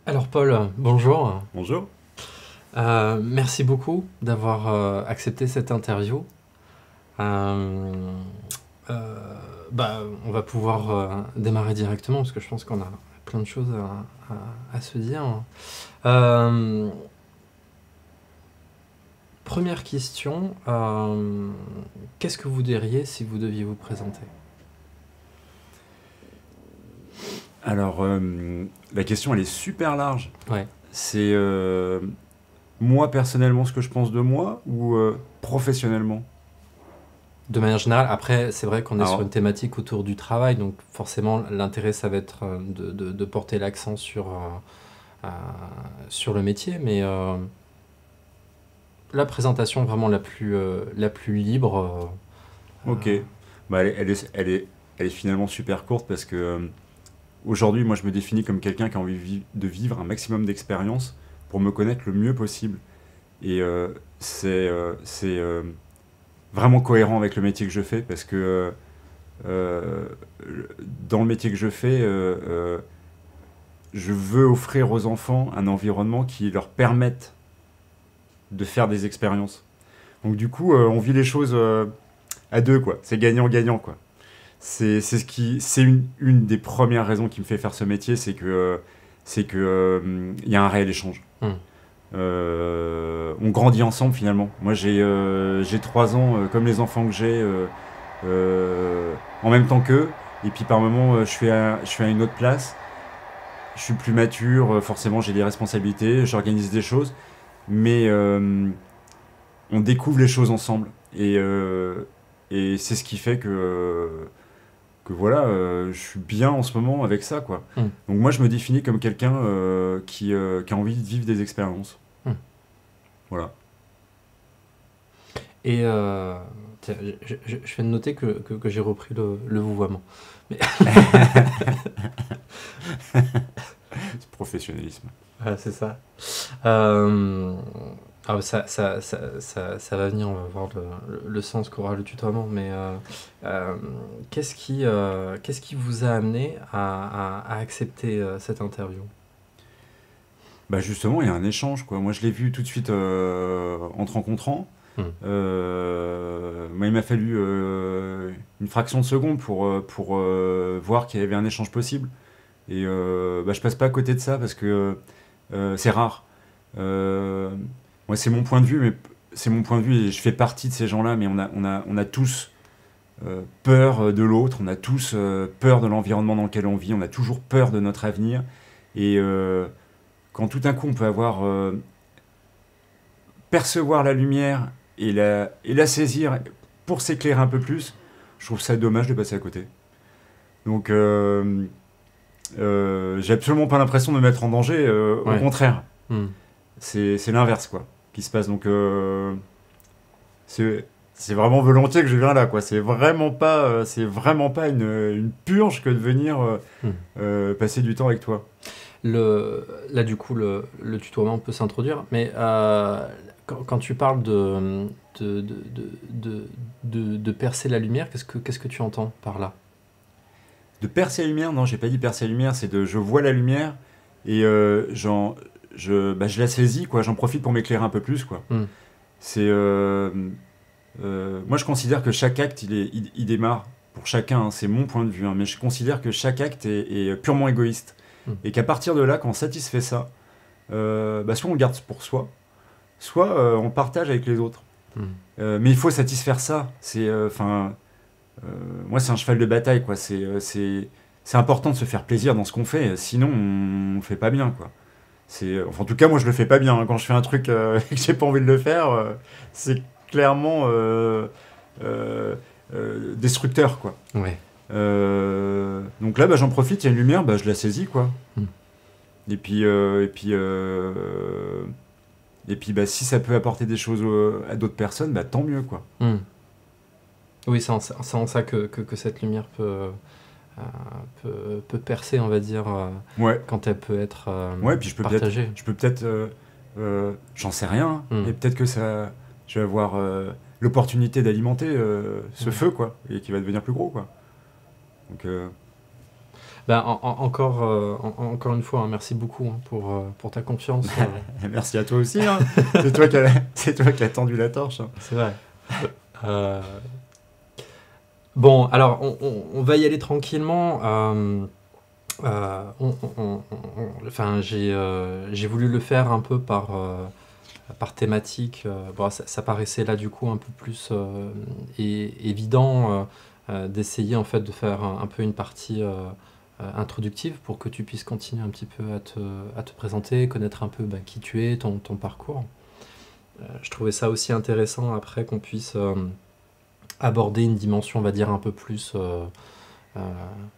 Alors Paul, bonjour. Bonjour. Merci beaucoup d'avoir accepté cette interview. Euh, euh, on va pouvoir démarrer directement parce que je pense qu'on a plein de choses à se dire. Euh, Première question, qu'est-ce que vous diriez si vous deviez vous présenter? Alors, la question, elle est super large. Ouais. C'est moi, personnellement, ce que je pense de moi ou professionnellement? De manière générale, après, c'est vrai qu'on est sur une Alors, thématique autour du travail, donc forcément, l'intérêt, ça va être de porter l'accent euh, sur le métier, mais la présentation vraiment la plus libre. ok. Bah, elle est finalement super courte parce que aujourd'hui, moi, je me définis comme quelqu'un qui a envie de vivre un maximum d'expérience pour me connaître le mieux possible. Et c'est vraiment cohérent avec le métier que je fais parce que euh, dans le métier que je fais, je veux offrir aux enfants un environnement qui leur permette de faire des expériences. Donc du coup, on vit les choses à deux, quoi. C'est gagnant-gagnant, quoi. C'est une des premières raisons qui me fait faire ce métier, c'est que il y a un réel échange. Hmm. On grandit ensemble finalement. Moi j'ai 3 ans comme les enfants que j'ai en même temps qu'eux. Et puis par moment je suis à une autre place. Je suis plus mature, forcément j'ai des responsabilités, j'organise des choses. Mais on découvre les choses ensemble. Et c'est ce qui fait que voilà, je suis bien en ce moment avec ça, quoi. Hmm. Donc moi, je me définis comme quelqu'un qui a envie de vivre des expériences. Hmm. Voilà. Et tiens, je viens de noter que j'ai repris le vouvoiement. Mais C'est professionnalisme. voilà, c'est ça. Euh, ça va venir, on va voir le sens qu'aura le tutoiement, mais euh, qu'est-ce qui vous a amené à accepter cette interview? Bah justement, il y a un échange, quoi. Moi, je l'ai vu tout de suite en te rencontrant. Hmm. Moi, il m'a fallu une fraction de seconde pour voir qu'il y avait un échange possible. Et bah, je passe pas à côté de ça parce que c'est rare. Euh, Moi, c'est mon point de vue, mais c'est mon point de vue et je fais partie de ces gens-là, mais on a tous peur de l'autre, on a tous peur de l'environnement dans lequel on vit, on a toujours peur de notre avenir. Et quand tout d'un coup on peut avoir percevoir la lumière et la saisir pour s'éclairer un peu plus, je trouve ça dommage de passer à côté. Donc j'ai absolument pas l'impression de me mettre en danger, au Ouais. contraire. Hmm. C'est l'inverse, quoi, qui se passe. Donc c'est vraiment volontiers que je viens là, quoi. C'est vraiment pas une purge que de venir Hmm. passer du temps avec toi. Là, du coup, le tutoiement peut s'introduire, mais quand tu parles de, de, de percer la lumière, qu'est-ce que tu entends par là? De percer la lumière, non, j'ai pas dit percer la lumière, c'est de je vois la lumière et je la saisis, quoi. J'en profite pour m'éclairer un peu plus, quoi. Hmm. C'est moi je considère que chaque acte il démarre pour chacun, hein, c'est mon point de vue, hein, mais je considère que chaque acte est purement égoïste Hmm. et qu'à partir de là, quand on satisfait ça, soit on le garde pour soi, soit on le partage avec les autres. Hmm. Mais il faut satisfaire ça. Moi c'est un cheval de bataille, quoi. C'est important de se faire plaisir dans ce qu'on fait, sinon on le fait pas bien, quoi. Enfin, en tout cas, moi, je le fais pas bien, hein. Quand je fais un truc et que j'ai pas envie de le faire, c'est clairement destructeur, quoi. Ouais. Donc là, bah, j'en profite, il y a une lumière, bah, je la saisis, quoi. Hmm. Et puis, bah, si ça peut apporter des choses à d'autres personnes, bah, tant mieux, quoi. Hmm. Oui, c'est en ça que cette lumière euh, peut percer, on va dire, Ouais, quand elle peut être ouais. Puis partagée. j'en sais rien, hein. Hmm. Et peut-être que je vais avoir l'opportunité d'alimenter ce Ouais. feu, quoi, et qui va devenir plus gros, quoi. Donc, Ben, encore une fois, hein, merci beaucoup hein, pour ta confiance. Merci à toi aussi, hein. C'est toi qui as tendu la torche, hein. C'est vrai. Euh, Bon, alors, on va y aller tranquillement. Enfin, j'ai voulu le faire un peu par thématique. Bon, ça paraissait là, du coup, un peu plus évident d'essayer, en fait, de faire un peu une partie introductive pour que tu puisses continuer un petit peu à te présenter, connaître un peu bah, qui tu es, ton parcours. Je trouvais ça aussi intéressant, après, qu'on puisse aborder une dimension, on va dire, un peu plus euh,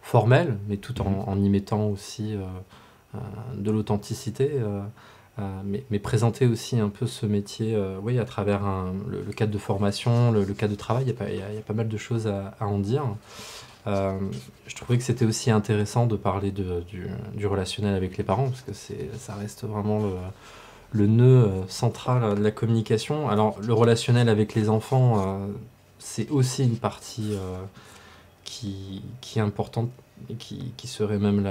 formelle, mais tout en y mettant aussi de l'authenticité, mais présenter aussi un peu ce métier oui, à travers le cadre de formation, le cadre de travail. Il y a pas mal de choses à en dire. Je trouvais que c'était aussi intéressant de parler du relationnel avec les parents, parce que ça reste vraiment le nœud central de la communication. Alors, le relationnel avec les enfants, c'est aussi une partie qui est importante et qui serait même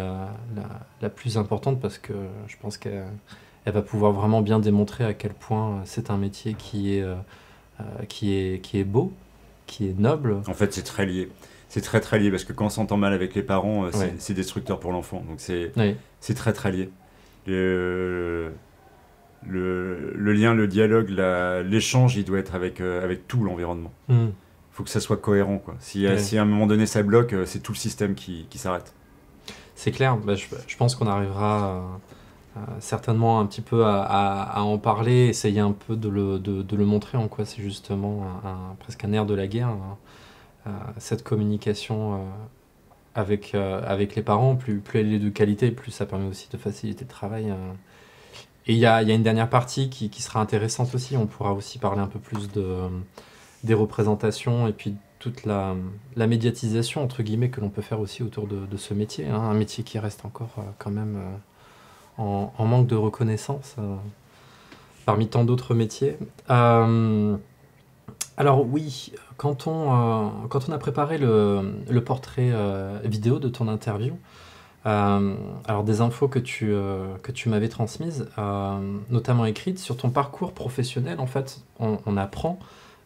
la plus importante, parce que je pense qu'elle va pouvoir vraiment bien démontrer à quel point c'est un métier qui est beau, qui est noble. En fait, c'est très lié. C'est très très lié parce que quand on s'entend mal avec les parents, Ouais. c'est destructeur pour l'enfant. Donc Oui. c'est très très lié. Le, le lien, le dialogue, l'échange, il doit être avec tout l'environnement. Mm. Il faut que ça soit cohérent, quoi. Ouais. Si à un moment donné ça bloque, c'est tout le système qui s'arrête. C'est clair, bah, je pense qu'on arrivera certainement un petit peu à en parler, essayer un peu de le montrer en quoi c'est justement presque un air de la guerre, hein. Cette communication avec les parents, plus elle est de qualité, plus ça permet aussi de faciliter le travail. Et il y a une dernière partie qui sera intéressante aussi, on pourra aussi parler un peu plus des représentations et puis toute la médiatisation, entre guillemets, que l'on peut faire aussi autour de ce métier, hein. Un métier qui reste encore quand même en manque de reconnaissance parmi tant d'autres métiers. Alors oui, quand on a préparé le portrait vidéo de ton interview, alors des infos que tu m'avais transmises, notamment écrites sur ton parcours professionnel, en fait, on apprend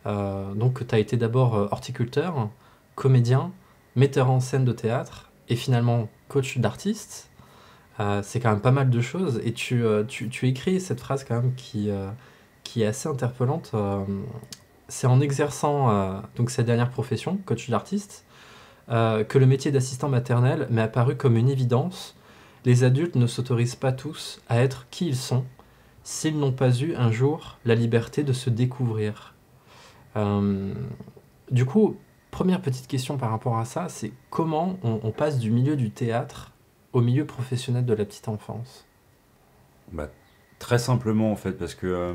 donc que tu as été d'abord horticulteur, comédien, metteur en scène de théâtre et finalement coach d'artiste. C'est quand même pas mal de choses, et tu écris cette phrase quand même qui est assez interpellante. C'est en exerçant donc cette dernière profession, coach d'artiste, que le métier d'assistant maternel m'est apparu comme une évidence. Les adultes ne s'autorisent pas tous à être qui ils sont s'ils n'ont pas eu un jour la liberté de se découvrir. Euh, du coup, première petite question par rapport à ça, c'est comment on passe du milieu du théâtre au milieu professionnel de la petite enfance? Bah, très simplement, en fait, parce que,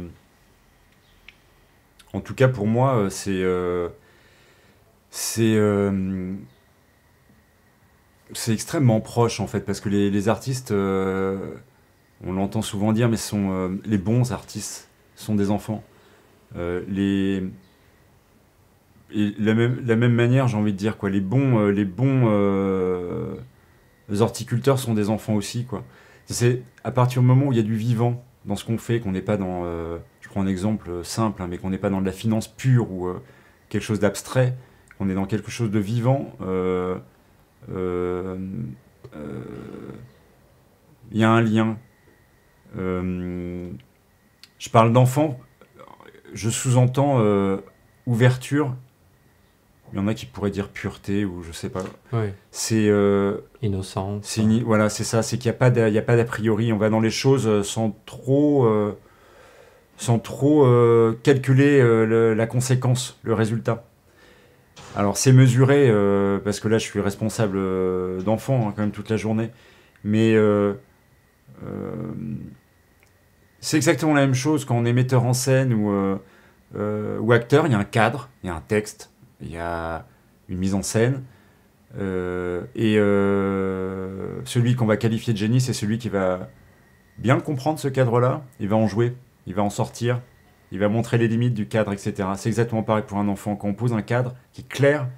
en tout cas pour moi, c'est c'est extrêmement proche, en fait, parce que les artistes, on l'entend souvent dire, mais les bons artistes sont des enfants. Euh, les, et la même manière, j'ai envie de dire, quoi, les horticulteurs sont des enfants aussi, quoi. C'est à partir du moment où il y a du vivant dans ce qu'on fait, qu'on n'est pas dans, je prends un exemple simple, hein, mais qu'on n'est pas dans de la finance pure ou quelque chose d'abstrait, qu'on est dans quelque chose de vivant. Euh, euh, il y a un lien. Euh, je parle d'enfant, je sous-entends ouverture. Il y en a qui pourraient dire pureté ou je sais pas. Oui. C'est Innocence. voilà, c'est ça. C'est qu'il n'y a pas d'a priori. On va dans les choses sans trop calculer la conséquence, le résultat. Alors c'est mesuré parce que là je suis responsable d'enfants hein, quand même toute la journée. Mais euh, c'est exactement la même chose quand on est metteur en scène ou acteur. Il y a un cadre, il y a un texte, il y a une mise en scène. Celui qu'on va qualifier de génie, c'est celui qui va bien comprendre ce cadre-là. Il va en jouer, il va en sortir, il va montrer les limites du cadre, etc. C'est exactement pareil pour un enfant. Quand on pose un cadre qui est clair,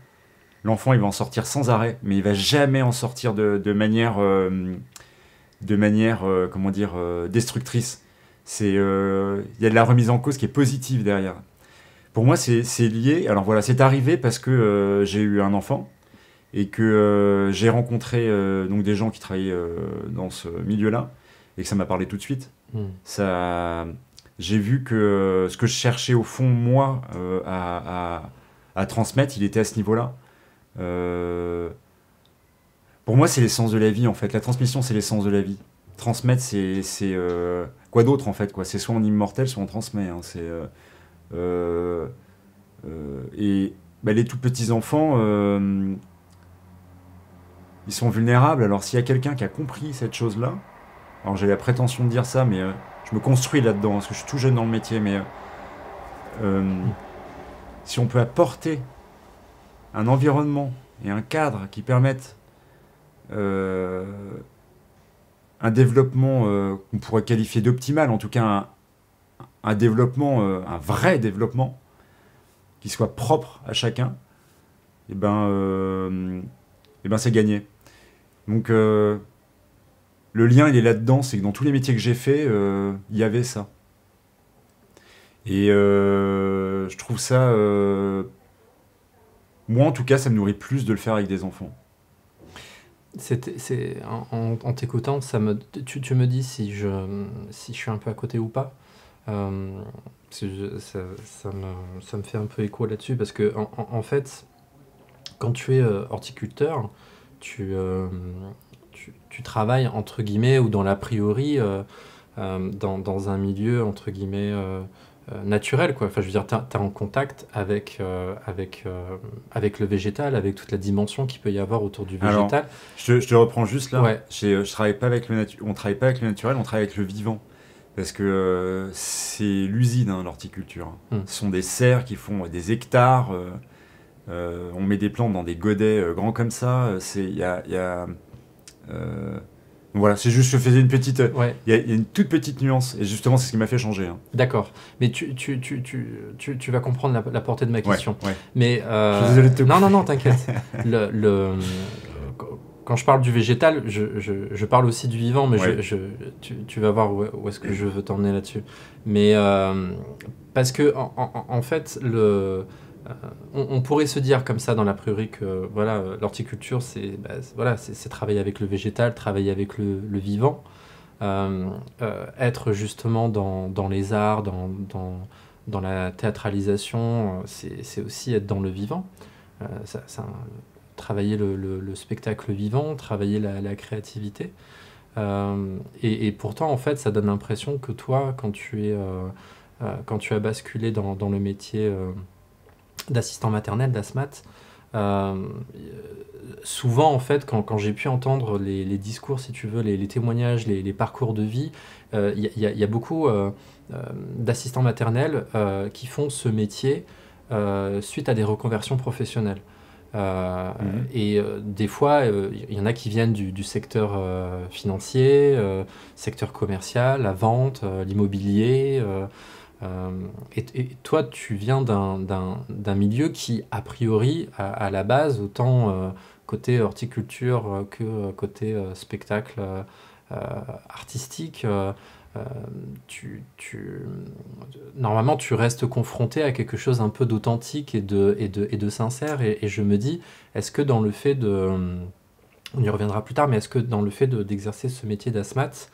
l'enfant, il va en sortir sans arrêt, mais il va jamais en sortir de manière, comment dire, destructrice. Il y a de la remise en cause qui est positive derrière. Pour moi, c'est lié. Alors voilà, c'est arrivé parce que j'ai eu un enfant et que j'ai rencontré donc des gens qui travaillaient dans ce milieu-là et que ça m'a parlé tout de suite. J'ai vu que ce que je cherchais au fond, moi, à transmettre, il était à ce niveau-là. Pour moi, c'est l'essence de la vie, en fait. La transmission, c'est l'essence de la vie. Transmettre, c'est quoi d'autre, en fait, quoi. C'est soit on immortel, soit on transmet. Hein. Et bah, les tout petits enfants, ils sont vulnérables. Alors, s'il y a quelqu'un qui a compris cette chose-là, alors j'ai la prétention de dire ça, mais je me construis là-dedans, parce que je suis tout jeune dans le métier, mais si on peut apporter un environnement et un cadre qui permettent un développement qu'on pourrait qualifier d'optimal, en tout cas un développement, un vrai développement, qui soit propre à chacun, et ben c'est gagné. Donc le lien, il est là-dedans, c'est que dans tous les métiers que j'ai fait, il y avait ça. Et je trouve ça... moi, en tout cas, ça me nourrit plus de le faire avec des enfants. En t'écoutant, tu me dis si je suis un peu à côté ou pas. Ça me fait un peu écho là-dessus, parce que en fait, quand tu es horticulteur, tu travailles entre guillemets, ou dans l'a priori, dans un milieu entre guillemets naturel, quoi. Enfin, je veux dire, t'es en contact avec le végétal, avec toute la dimension qu'il peut y avoir autour du végétal. Alors, je te reprends juste là. Ouais. Je travaille pas avec on travaille pas avec le naturel, on travaille avec le vivant. Parce que c'est l'usine, hein, l'horticulture. Ce sont des serres qui font des hectares. On met des plantes dans des godets grands comme ça. Voilà, c'est juste, je faisais une petite... Il y a une toute petite nuance. Et justement, c'est ce qui m'a fait changer. Hein. D'accord. Mais tu vas comprendre la portée de ma question. Ouais. Mais, je suis désolé de te couper. Non, t'inquiète. Quand je parle du végétal, je parle aussi du vivant, mais tu vas voir où est-ce que je veux t'emmener là-dessus. Mais parce que en fait, on pourrait se dire comme ça dans l'a priori que voilà, l'horticulture, c'est travailler avec le végétal, travailler avec le vivant, être justement dans les arts, dans la théâtralisation, c'est aussi être dans le vivant. Travailler le spectacle vivant, travailler la créativité. Et pourtant, en fait, ça donne l'impression que toi, quand tu as basculé dans le métier d'assistant maternel, d'ASMAT, souvent, en fait, quand j'ai pu entendre les discours, si tu veux, les témoignages, les parcours de vie, il y a beaucoup d'assistants maternels qui font ce métier suite à des reconversions professionnelles. Et des fois, il y en a qui viennent du secteur financier, secteur commercial, la vente, l'immobilier. Et toi, tu viens d'un milieu qui, a priori, à la base, autant côté horticulture que côté spectacle artistique, normalement, tu restes confronté à quelque chose un peu d'authentique et de sincère. Et je me dis, est-ce que dans le fait on y reviendra plus tard, mais est-ce que dans le fait d'exercer ce métier d'ASMAT,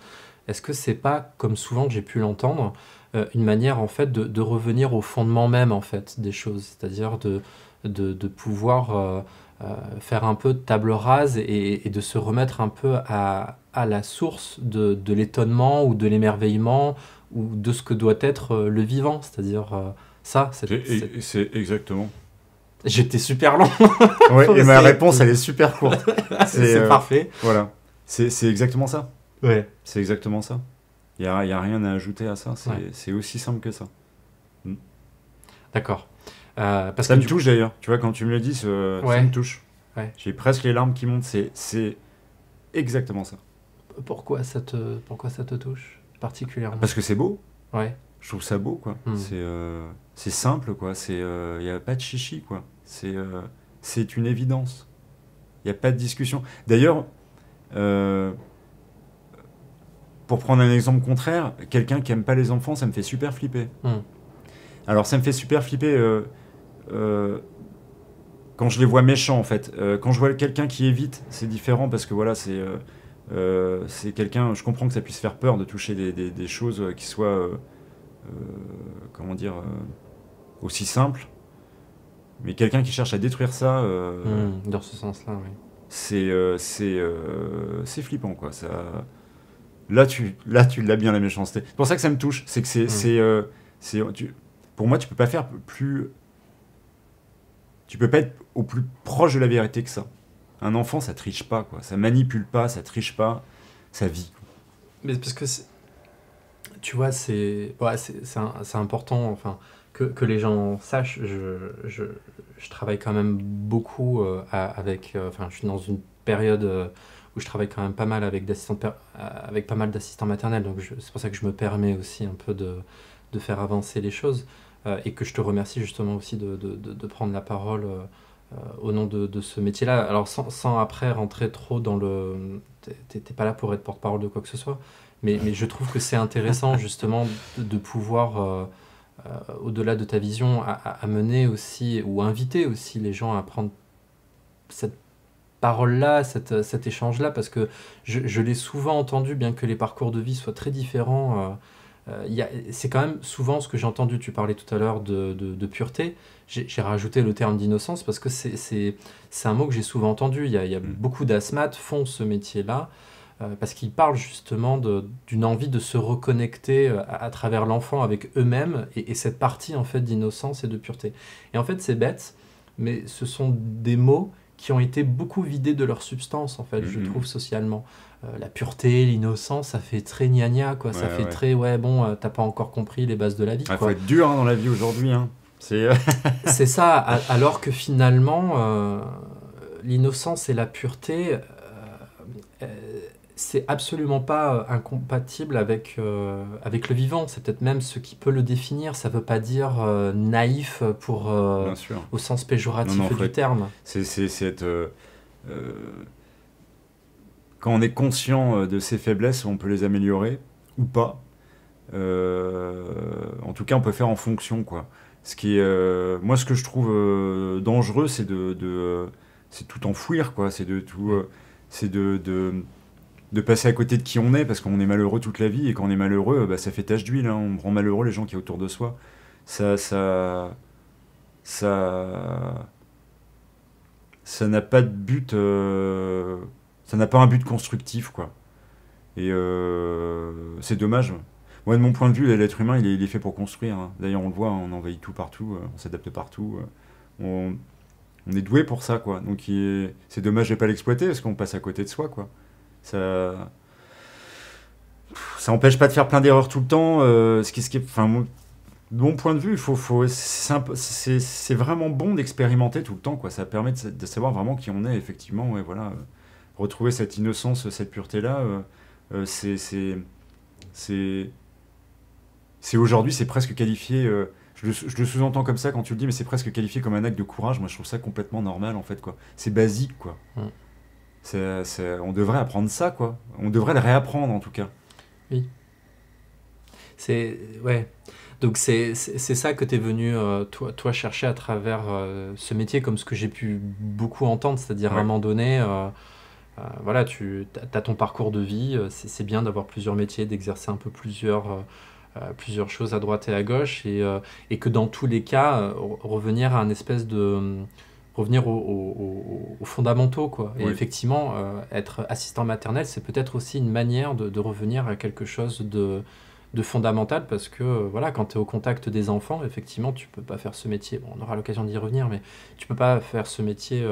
est-ce que c'est pas, comme souvent que j'ai pu l'entendre, une manière en fait de revenir au fondement même en fait des choses, c'est-à-dire de pouvoir faire un peu de table rase et de se remettre un peu à la source de l'étonnement ou de l'émerveillement ou de ce que doit être le vivant, c'est-à-dire ça. C'est exactement. J'étais super long. Ouais, et ma réponse, elle est super courte. C'est parfait. Voilà, c'est exactement ça. Ouais. C'est exactement ça. Il n'y a rien à ajouter à ça. C'est aussi simple que ça. D'accord. Parce ça me touche d'ailleurs. Tu vois, quand tu me le dis, ça me touche. Ouais. J'ai presque les larmes qui montent. C'est exactement ça. Pourquoi ça te touche particulièrement? Parce que c'est beau. Ouais. Je trouve ça beau, quoi. C'est simple, quoi. Il n'y a pas de chichi, quoi. C'est c'est une évidence. Il n'y a pas de discussion. D'ailleurs, pour prendre un exemple contraire, quelqu'un qui n'aime pas les enfants, ça me fait super flipper. Alors ça me fait super flipper quand je les vois méchants en fait. Quand je vois quelqu'un qui évite, c'est différent parce que voilà, c'est quelqu'un, je comprends que ça puisse faire peur de toucher des choses qui soient, comment dire, aussi simples. Mais quelqu'un qui cherche à détruire ça, Dans ce sens-là, oui. c'est flippant quoi. Là tu l'as bien la méchanceté. C'est pour ça que ça me touche. C'est que pour moi tu peux pas faire plus. Tu peux pas être au plus proche de la vérité que ça. Un enfant, ça triche pas, quoi. Ça manipule pas, ça triche pas, ça vit. Mais parce que, tu vois, c'est important enfin, que les gens sachent. Je travaille quand même beaucoup avec... Enfin, je suis dans une période où je travaille quand même pas mal avec avec pas mal d'assistants maternels. Donc, c'est pour ça que je me permets aussi un peu de faire avancer les choses. Et que je te remercie justement aussi de prendre la parole au nom de ce métier-là. Alors sans après rentrer trop dans le... T'es pas là pour être porte-parole de quoi que ce soit, mais je trouve que c'est intéressant justement de pouvoir, au-delà de ta vision, à mener aussi, ou inviter aussi les gens à prendre cette parole-là, cet échange-là, parce que je l'ai souvent entendu, bien que les parcours de vie soient très différents. C'est quand même souvent ce que j'ai entendu. Tu parlais tout à l'heure de pureté. J'ai rajouté le terme d'innocence parce que c'est un mot que j'ai souvent entendu. Il y a beaucoup d'asthmates font ce métier-là parce qu'ils parlent justement d'une envie de se reconnecter à travers l'enfant avec eux-mêmes et cette partie en fait d'innocence et de pureté. Et en fait, c'est bête, mais ce sont des mots qui ont été beaucoup vidés de leur substance, en fait, je trouve, socialement. La pureté, l'innocence, ça fait très gna-gna, quoi. Ça fait très, t'as pas encore compris les bases de la vie, quoi. Faut être dur dans la vie aujourd'hui, hein. C'est ça, alors que finalement, l'innocence et la pureté, c'est absolument pas incompatible avec le vivant. C'est peut-être même ce qui peut le définir. Ça veut pas dire naïf au sens péjoratif du terme. C'est être... quand on est conscient de ses faiblesses, on peut les améliorer ou pas. En tout cas, on peut faire en fonction, quoi. Moi, ce que je trouve dangereux, c'est c'est tout enfouir, quoi. C'est de passer à côté de qui on est, parce qu'on est malheureux toute la vie, et quand on est malheureux, ça fait tache d'huile, hein. On rend malheureux les gens qui sont autour de soi. Ça n'a pas de but, ça n'a pas un but constructif, quoi. Et c'est dommage. Moi, de mon point de vue, l'être humain, il est fait pour construire, hein. D'ailleurs, on le voit, on envahit tout partout, on s'adapte partout. On est doué pour ça, quoi. Donc, c'est dommage de pas l'exploiter, parce qu'on passe à côté de soi, quoi. Ça empêche pas de faire plein d'erreurs tout le temps. Enfin, de mon point de vue, c'est vraiment bon d'expérimenter tout le temps, quoi. Ça permet de savoir vraiment qui on est, effectivement. Ouais, voilà. Retrouver cette innocence, cette pureté-là, c'est aujourd'hui, c'est presque qualifié. Je le sous-entends comme ça quand tu le dis, mais c'est presque qualifié comme un acte de courage. Moi, je trouve ça complètement normal, en fait, quoi. C'est basique, quoi. On devrait apprendre ça, quoi. On devrait le réapprendre, en tout cas. Oui. Ouais. Donc c'est ça que tu es venu, toi, chercher à travers ce métier, comme ce que j'ai pu beaucoup entendre, c'est-à-dire à un moment donné, voilà, tu as ton parcours de vie, c'est bien d'avoir plusieurs métiers, d'exercer un peu plusieurs choses à droite et à gauche, et que dans tous les cas, revenir à un espèce de... revenir aux fondamentaux, quoi. Et effectivement, être assistant maternel, c'est peut-être aussi une manière de revenir à quelque chose de fondamental, parce que voilà, quand tu es au contact des enfants, effectivement, tu peux pas faire ce métier. Bon, on aura l'occasion d'y revenir, mais tu peux pas faire ce métier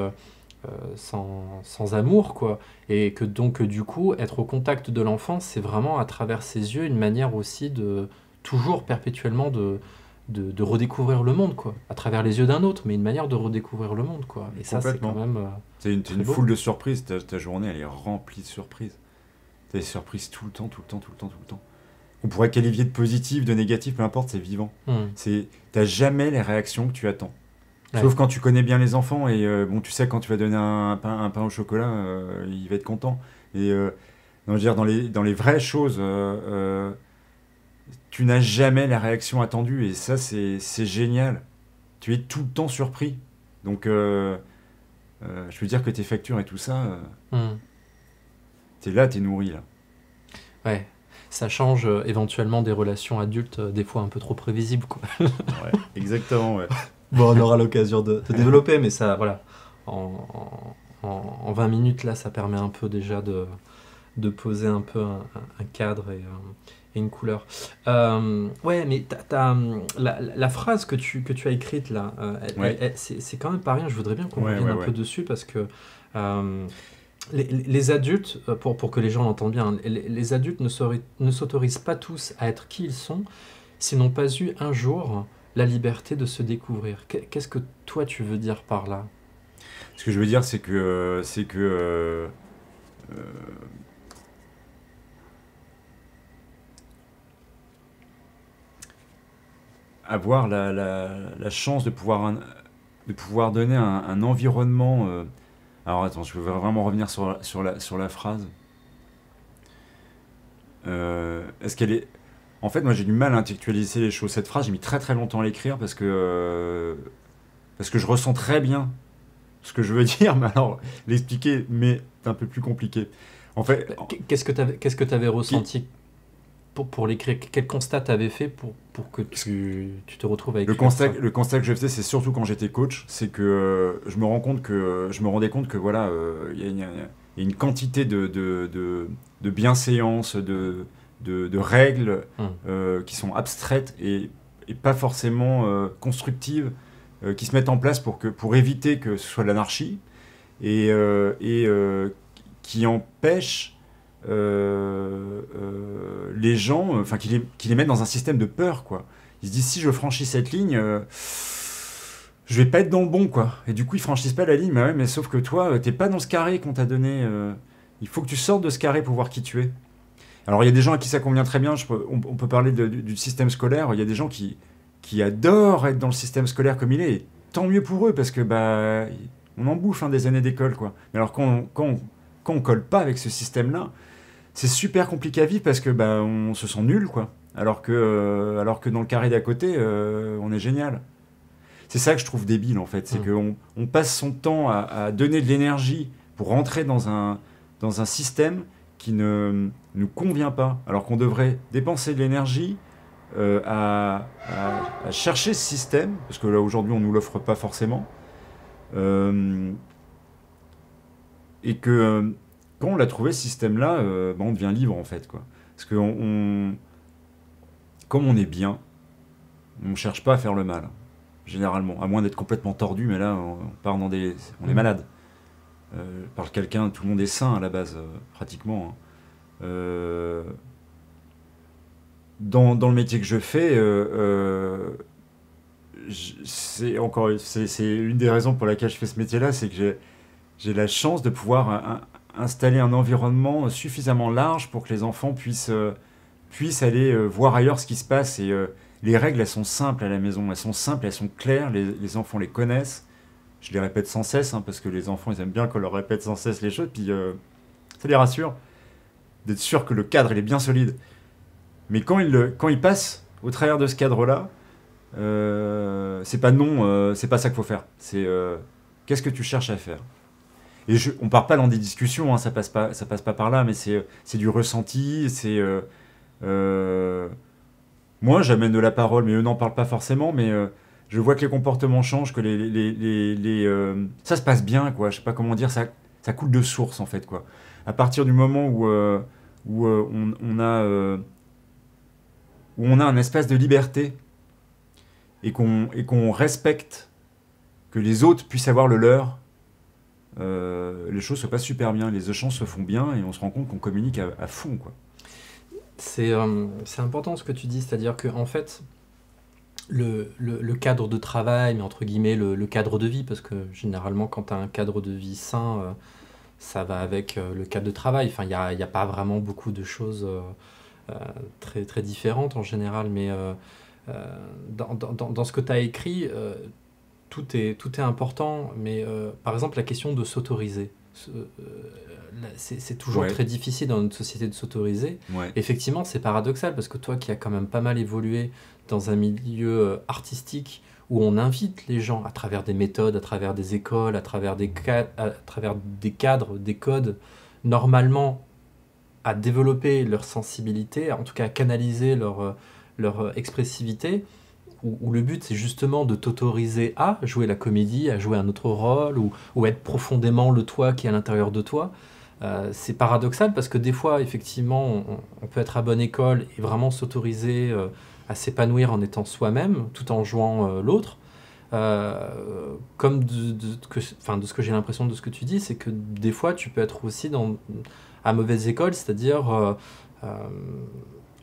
sans amour, quoi. Et que donc, du coup, être au contact de l'enfant, c'est vraiment à travers ses yeux une manière aussi de toujours perpétuellement de redécouvrir le monde, quoi, à travers les yeux d'un autre, mais une manière de redécouvrir le monde, quoi. Et ça, c'est quand même c'est une foule de surprises. Ta journée, elle est remplie de surprises. T'as des surprises tout le temps. On pourrait qualifier de positif, de négatif, peu importe, c'est vivant. T'as jamais les réactions que tu attends. Sauf quand tu connais bien les enfants et bon, tu sais quand tu vas donner un pain au chocolat, il va être content. Et non, je veux dire, dans les vraies choses, tu n'as jamais la réaction attendue et ça, c'est génial. Tu es tout le temps surpris. Donc, je veux dire que tes factures et tout ça, Hmm. t'es là, t'es nourri là. Ouais. Ça change éventuellement des relations adultes, des fois un peu trop prévisibles, quoi. Ouais, exactement, ouais. Bon, on aura l'occasion de développer, mais ça, voilà. En 20 minutes, là, ça permet un peu déjà de poser un peu un cadre et une couleur. Ouais, mais la phrase que tu as écrite là, Ouais, c'est quand même pas rien. Je voudrais bien qu'on ouais, revienne ouais, un ouais. peu dessus parce que euh, les adultes, pour que les gens l'entendent bien, les adultes ne s'autorisent pas tous à être qui ils sont s'ils n'ont pas eu un jour la liberté de se découvrir. Qu'est-ce que toi tu veux dire par là? Ce que je veux dire, c'est que euh, avoir la chance de pouvoir donner un environnement. Alors attends, je veux vraiment revenir sur la phrase. Est-ce qu'elle est. En fait, moi j'ai du mal à intellectualiser les choses. Cette phrase, j'ai mis très très longtemps à l'écrire parce que je ressens très bien ce que je veux dire, mais alors l'expliquer, mais c'est un peu plus compliqué. En fait, Qu'est-ce que tu avais qui- ressenti pour l'écrire? Quel constat tu avais fait pour que tu te retrouves à écrire ça? le constat que je faisais, c'est surtout quand j'étais coach, c'est que je me rendais compte que voilà, il y a une quantité de bienséance, de règles Hum, qui sont abstraites et pas forcément constructives, qui se mettent en place pour éviter que ce soit de l'anarchie et qui empêchent les gens, enfin qui les mettent dans un système de peur, quoi. Ils se disent si je franchis cette ligne, je vais pas être dans le bon, quoi. Et du coup, ils franchissent pas la ligne, mais ouais, mais sauf que toi, t'es pas dans ce carré qu'on t'a donné. Il faut que tu sortes de ce carré pour voir qui tu es. Alors, il y a des gens à qui ça convient très bien. On peut parler du système scolaire. Il y a des gens qui adorent être dans le système scolaire comme il est. Et tant mieux pour eux, parce que bah, on en bouffe hein, des années d'école, quoi. Mais alors, quand on colle pas avec ce système-là, c'est super compliqué à vivre parce que bah, on se sent nul, quoi. Alors que dans le carré d'à côté, on est génial. C'est ça que je trouve débile en fait, c'est hum, qu'on passe son temps à donner de l'énergie pour rentrer dans un système qui ne nous convient pas, alors qu'on devrait dépenser de l'énergie à chercher ce système, parce que là aujourd'hui on ne nous l'offre pas forcément, euh, et que quand on l'a trouvé ce système-là, on devient libre en fait. Quoi. Parce que comme on est bien, on ne cherche pas à faire le mal, généralement, à moins d'être complètement tordu, mais là on part dans des. On est hum. malade. Par quelqu'un, tout le monde est sain à la base, pratiquement. Hein. Euh, dans le métier que je fais, c'est une des raisons pour laquelle je fais ce métier-là, c'est que j'ai la chance de pouvoir installer un environnement suffisamment large pour que les enfants puissent aller voir ailleurs ce qui se passe. Et les règles, elles sont simples à la maison, elles sont simples, elles sont claires, les enfants les connaissent. Je les répète sans cesse, hein, parce que les enfants, ils aiment bien qu'on leur répète sans cesse les choses, puis ça les rassure d'être sûr que le cadre, il est bien solide. Mais quand ils passent au travers de ce cadre-là, c'est pas non, c'est pas ça qu'il faut faire. C'est qu'est-ce que tu cherches à faire. Et on part pas dans des discussions, hein, ça passe pas par là, mais c'est du ressenti, euh, moi j'amène de la parole, mais eux n'en parlent pas forcément, mais je vois que les comportements changent, que ça se passe bien, quoi. Je sais pas comment dire, ça coule de source en fait, quoi. À partir du moment où on a un espace de liberté et qu'on respecte que les autres puissent avoir le leur, les choses se passent super bien, les échanges se font bien et on se rend compte qu'on communique à fond, quoi. C'est important ce que tu dis, c'est-à-dire que en fait, le cadre de travail, mais entre guillemets le cadre de vie, parce que généralement quand tu as un cadre de vie sain, ça va avec le cadre de travail. Enfin, y a pas vraiment beaucoup de choses euh, très, très différentes en général, mais dans ce que tu as écrit, tout est important, mais par exemple, la question de s'autoriser. C'est toujours Ouais. très difficile dans notre société de s'autoriser. Ouais. Effectivement, c'est paradoxal parce que toi qui as quand même pas mal évolué dans un milieu artistique où on invite les gens à travers des méthodes, à travers des écoles, à travers des cadres, des codes, normalement à développer leur sensibilité, en tout cas à canaliser leur expressivité, où le but c'est justement de t'autoriser à jouer la comédie, à jouer un autre rôle, ou être profondément le toi qui est à l'intérieur de toi. C'est paradoxal parce que des fois, effectivement, on peut être à bonne école et vraiment s'autoriser à s'épanouir en étant soi-même, tout en jouant l'autre. Comme de ce que j'ai l'impression de ce que tu dis, c'est que des fois, tu peux être aussi à mauvaise école, c'est-à-dire, euh,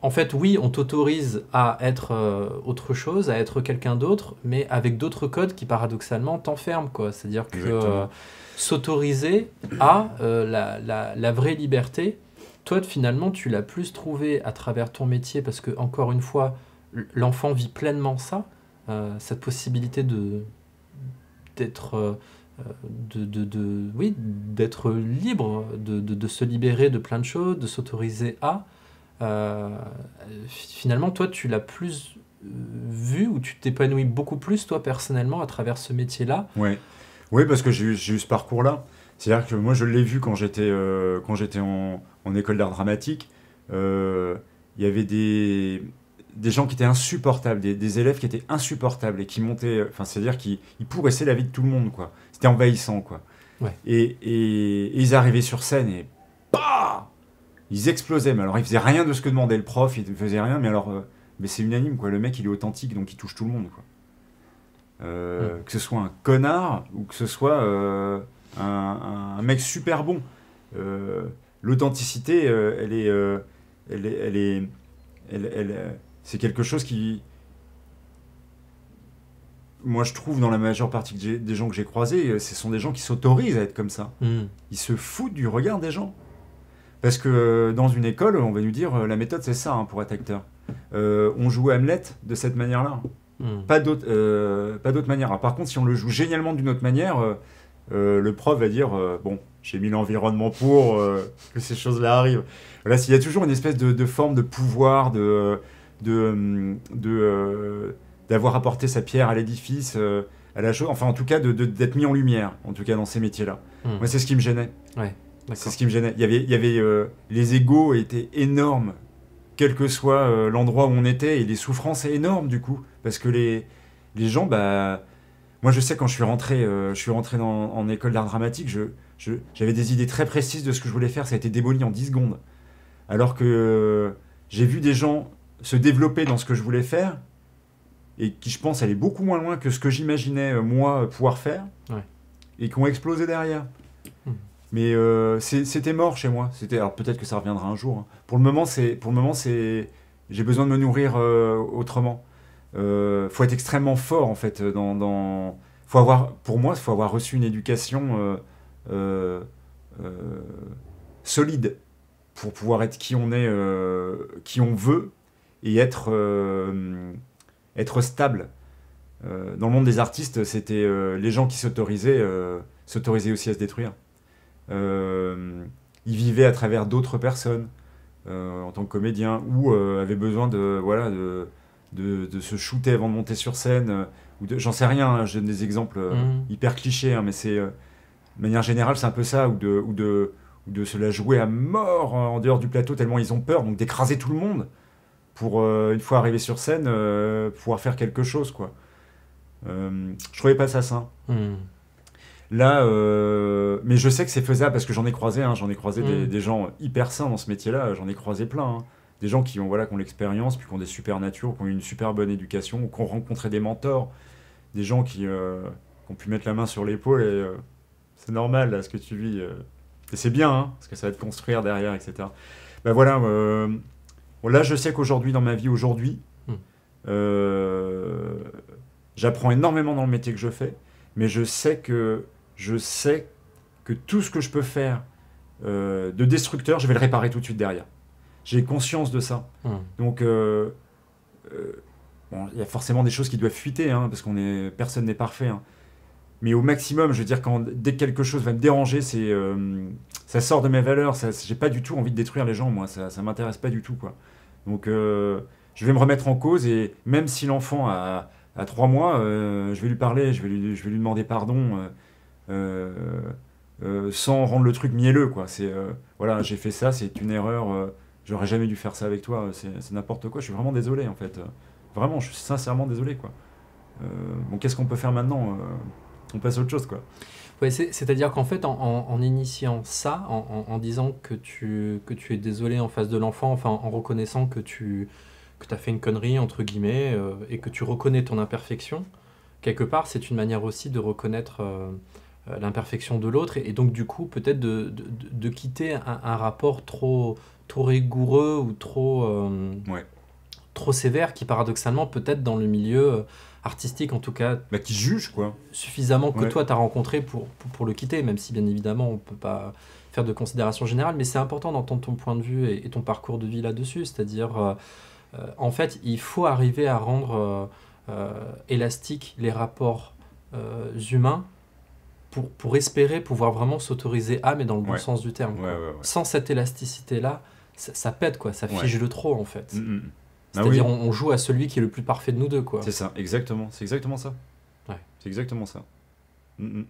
en fait, oui, on t'autorise à être autre chose, à être quelqu'un d'autre, mais avec d'autres codes qui paradoxalement t'enferment, quoi. C'est-à-dire que Exactement. s'autoriser à la vraie liberté, toi, finalement, tu l'as plus trouvé à travers ton métier, parce que, encore une fois, l'enfant vit pleinement ça, cette possibilité d'être oui, d'être libre, de se libérer de plein de choses, de s'autoriser à. euh, Finalement, toi, tu l'as plus vu ou tu t'épanouis beaucoup plus, toi, personnellement, à travers ce métier-là. Ouais. Oui, parce que j'ai eu ce parcours-là. C'est-à-dire que moi, je l'ai vu quand j'étais en école d'art dramatique. Euh, Il y avait des gens qui étaient insupportables, des élèves qui étaient insupportables et qui montaient. Enfin, c'est-à-dire qu'ils ils pourrissaient la vie de tout le monde, quoi. C'était envahissant, quoi. Ouais. Et ils arrivaient sur scène et bah ils explosaient. Mais alors, ils faisaient rien de ce que demandait le prof, ils faisaient rien, mais alors. Mais c'est unanime, quoi. Le mec, il est authentique, donc il touche tout le monde, quoi. Que ce soit un connard ou que ce soit un mec super bon. Euh, L'authenticité, elle est, c'est quelque chose qui, moi je trouve dans la majeure partie des gens que j'ai croisés, ce sont des gens qui s'autorisent à être comme ça. Mm. Ils se foutent du regard des gens. Parce que dans une école, on va nous dire la méthode c'est ça, hein, pour être acteur. On joue Hamlet de cette manière-là. Mm. Pas d'autre manière. Alors, par contre, si on le joue génialement d'une autre manière, le prof va dire bon, j'ai mis l'environnement pour que ces choses-là arrivent. Là, il y a toujours une espèce de forme de pouvoir, d'avoir apporté sa pierre à l'édifice, à la chose. Enfin, en tout cas, d'être mis en lumière, en tout cas dans ces métiers-là. Mm. Moi, c'est ce qui me gênait. Ouais, C'est d'accord. ce qui me gênait. Il y avait les égos étaient énormes, quel que soit l'endroit où on était, et les souffrances énormes du coup, parce que les gens, bah, moi je sais quand je suis rentré en école d'art dramatique, j'avais des idées très précises de ce que je voulais faire, ça a été démoli en 10 secondes. Alors que j'ai vu des gens se développer dans ce que je voulais faire, et qui je pense allaient beaucoup moins loin que ce que j'imaginais moi pouvoir faire, Ouais. et qui ont explosé derrière. Mm. Mais c'était mort chez moi. Alors peut-être que ça reviendra un jour, hein. Pour le moment, j'ai besoin de me nourrir autrement. Faut être extrêmement fort en fait. Pour moi, faut avoir reçu une éducation euh, euh, solide pour pouvoir être qui on est, qui on veut, et être stable. Dans le monde des artistes, c'était les gens qui s'autorisaient aussi à se détruire. Il vivait à travers d'autres personnes en tant que comédien, ou avait besoin de se shooter avant de monter sur scène, j'en sais rien, hein, je donne des exemples Mm. hyper clichés, hein, mais c'est de manière générale c'est un peu ça, ou de se la jouer à mort en dehors du plateau tellement ils ont peur, donc d'écraser tout le monde pour une fois arrivé sur scène pouvoir faire quelque chose, quoi. Je trouvais pas ça sain. Mm. Là, mais je sais que c'est faisable parce que j'en ai croisé, hein, Mm. des gens hyper sains dans ce métier-là, j'en ai croisé plein, hein. Des gens qui ont l'expérience, puis qui ont des super natures, qui ont eu une super bonne éducation, ou qui ont rencontré des mentors, des gens qui ont pu mettre la main sur l'épaule et c'est normal là, ce que tu vis. Et c'est bien, hein, parce que ça va te construire derrière, etc. Ben voilà, bon, là je sais qu'aujourd'hui, dans ma vie aujourd'hui, Mm. euh, j'apprends énormément dans le métier que je fais, mais je sais que tout ce que je peux faire de destructeur, je vais le réparer tout de suite derrière. J'ai conscience de ça. Mm. Donc, bon, il y a forcément des choses qui doivent fuiter, hein, parce personne n'est parfait, hein. mais au maximum, je veux dire, dès que quelque chose va me déranger, ça sort de mes valeurs. J'ai pas du tout envie de détruire les gens, moi. Ça m'intéresse pas du tout, quoi. Donc, je vais me remettre en cause et même si l'enfant a 3 mois, je vais lui parler, je vais lui demander pardon sans rendre le truc mielleux, quoi. Voilà, j'ai fait ça, c'est une erreur. J'aurais jamais dû faire ça avec toi. C'est n'importe quoi. Je suis vraiment désolé, en fait. Vraiment, je suis sincèrement désolé, quoi. Bon, qu'est-ce qu'on peut faire maintenant? On passe à autre chose, quoi. Ouais, c'est-à-dire qu'en fait, en initiant ça, en disant que tu es désolé en face de l'enfant, enfin en reconnaissant que tu as fait une connerie, entre guillemets, et que tu reconnais ton imperfection, quelque part, c'est une manière aussi de reconnaître l'imperfection de l'autre, et donc du coup, peut-être de quitter un rapport trop rigoureux ou Ouais. trop sévère, qui paradoxalement, peut-être dans le milieu artistique, en tout cas, Bah, qui juge, quoi. suffisamment que Ouais. toi, tu as rencontré pour le quitter, même si bien évidemment, on ne peut pas faire de considération générale, mais c'est important d'entendre ton point de vue et ton parcours de vie là-dessus, c'est-à-dire, en fait, il faut arriver à rendre élastiques les rapports humains pour espérer pouvoir vraiment s'autoriser à, mais dans le bon Ouais. sens du terme, quoi. Ouais, ouais, ouais. Sans cette élasticité-là, ça pète, quoi, ça fige de trop, en fait. Mm, mm. Ah C'est-à-dire, oui, on joue à celui qui est le plus parfait de nous deux, quoi. c'est ça, exactement. C'est exactement ça. Ouais. C'est exactement ça. Mm, mm.